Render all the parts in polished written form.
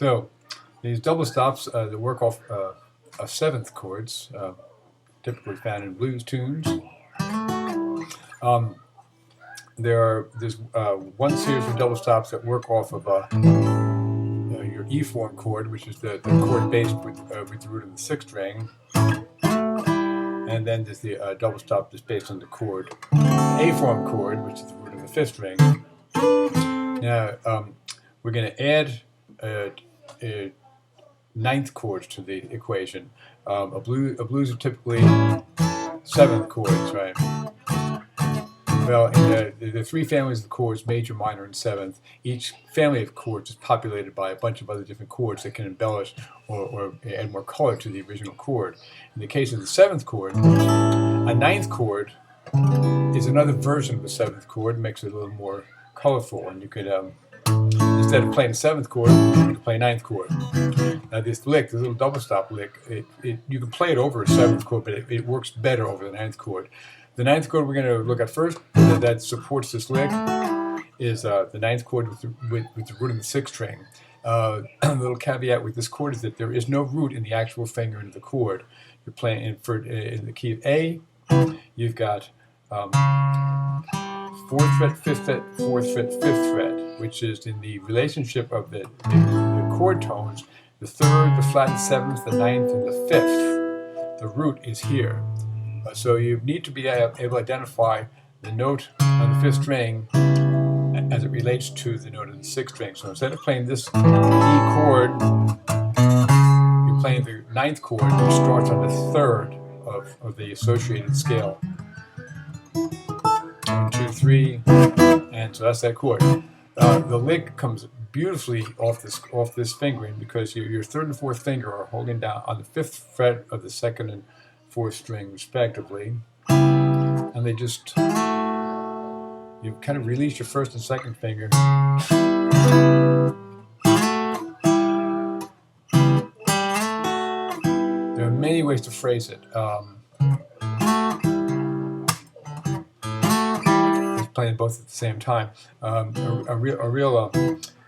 So these double stops that work off seventh chords, typically found in blues tunes. There's one series of double stops that work off of your E form chord, which is the chord based with the root of the sixth string, and then there's the double stop that's based on the chord A form chord, which is the root of the fifth string. Now we're going to add a ninth chords to the equation. A blues are typically seventh chords, right? Well, in the three families of chords, major, minor, and seventh, each family of chords is populated by a bunch of other different chords that can embellish or add more color to the original chord. In the case of the seventh chord, a ninth chord is another version of the seventh chord, makes it a little more colorful, and you could, instead of playing a seventh chord, you can play a ninth chord. Now this lick, this little double stop lick, you can play it over a seventh chord, but it works better over the ninth chord. The ninth chord we're going to look at first that supports this lick is the ninth chord with the root of the sixth string. A little caveat with this chord is that there is no root in the actual fingering of the chord. You're playing in the key of A. You've got fourth fret, fifth fret, fourth fret, fifth fret, which is in the relationship of the chord tones. The third, the flat, the seventh, the ninth, and the fifth. The root is here. So you need to be able to identify the note on the fifth string as it relates to the note of the sixth string. So instead of playing this E chord, you're playing the ninth chord, which starts on the third of the associated scale. 1, 2, 3, and so that's that chord. The lick comes beautifully off this fingering because your third and fourth finger are holding down on the fifth fret of the second and fourth string respectively, and they just, you kind of release your first and second finger. There are many ways to phrase it. Playing both at the same time. A real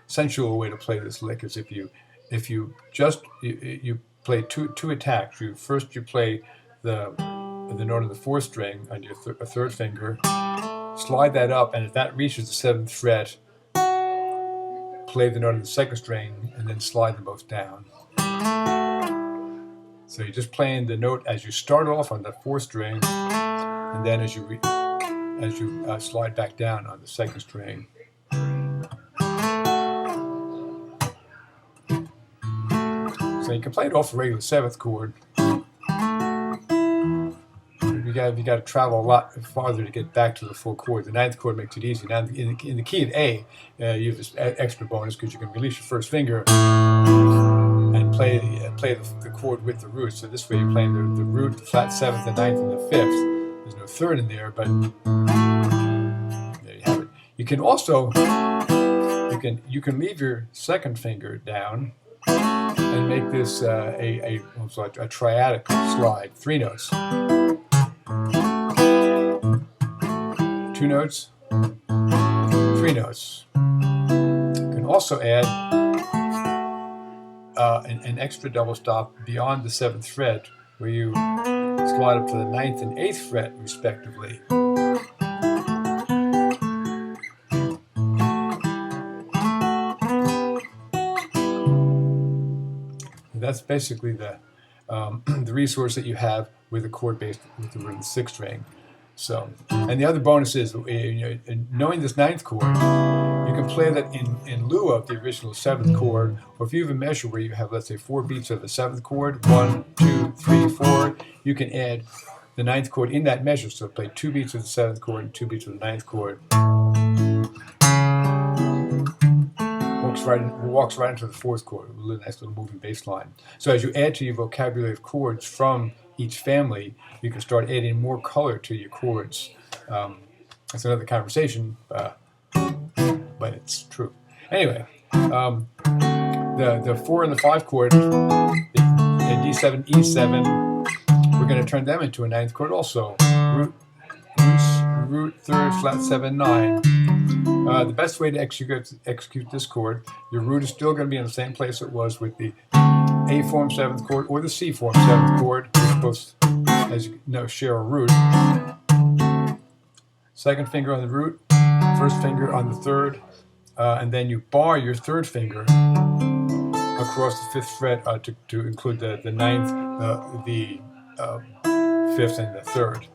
sensual way to play this lick is if you play two attacks. First you play the note of the fourth string on your third finger, slide that up, and if that reaches the seventh fret, play the note of the second string, and then slide them both down. So you're just playing the note as you start off on the fourth string, and then as you slide back down on the second string. So you can play it off the regular seventh chord. You got to travel a lot farther to get back to the full chord. The ninth chord makes it easy. Now in the key of A, you have this extra bonus because you can release your first finger and play the chord with the root. So this way you're playing the root, the flat seventh, the ninth, and the fifth. There's no third in there, but there you have it. You can also you can leave your second finger down and make this a triadic slide, 3 notes. 2 notes, 3 notes. You can also add an extra double stop beyond the 7th fret where you slide up to the 9th and 8th fret respectively. And that's basically the resource that you have with a chord based with the root of the 6th string. So, and the other bonus is, knowing this 9th chord, you can play that in lieu of the original 7th chord, or if you have a measure where you have, let's say, 4 beats of the 7th chord, 1, 2, 3, 4, you can add the 9th chord in that measure. So play 2 beats of the 7th chord and 2 beats of the 9th chord. Walks right into the 4th chord, a nice little moving bass line. So as you add to your vocabulary of chords from each family, you can start adding more color to your chords. That's another conversation, but it's true. Anyway, the 4 and the 5 chord, the D7, E7, we're going to turn them into a 9th chord also. Root, 3rd, flat 7, 9. The best way to execute this chord, your root is still going to be in the same place it was with the A form 7th chord or the C form 7th chord, which both, as you know, share a root. Second finger on the root, first finger on the third, and then you bar your third finger across the 5th fret to include the 9th, the 5th, and the 3rd.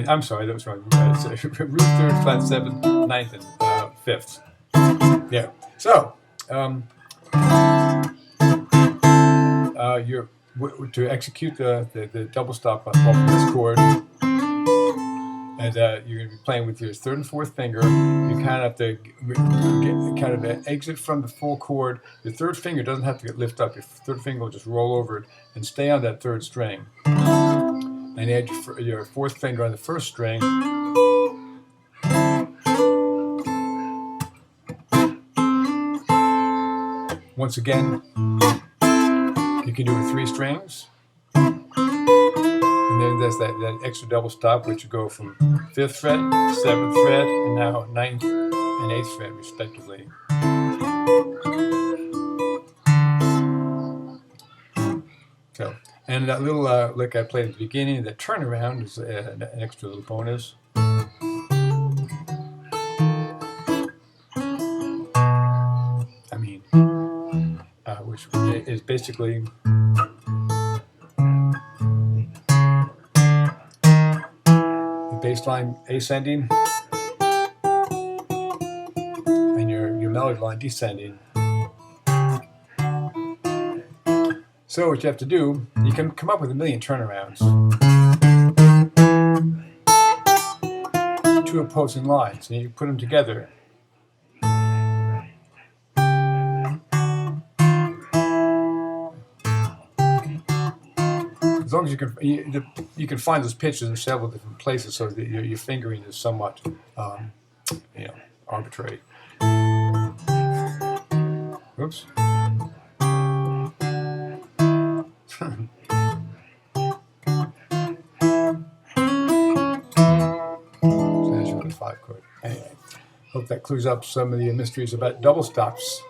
I'm sorry, that was wrong. It's root 3rd, flat 7th, 9th, and 5th. Yeah. So, to execute the double stop off of this chord, and you're going to be playing with your 3rd and 4th finger. You kind of have to kind of exit from the full chord. Your 3rd finger doesn't have to get lifted up. Your 3rd finger will just roll over it and stay on that 3rd string. And add your 4th finger on the 1st string. Once again, you can do it with 3 strings. And then there's that extra double stop, which you go from 5th fret, 7th fret, and now 9th and 8th fret, respectively. So, and that little lick I played at the beginning, that turnaround, is an extra little bonus. Which is basically the bass line ascending and your melody line descending. So what you have to do, you can come up with a million turnarounds. 2 opposing lines, and you put them together. As long as you can find those pitches in several different places, so that your fingering is somewhat, arbitrary. Oops. So there's your 5 chord. Anyway, hope that clears up some of the mysteries about double stops.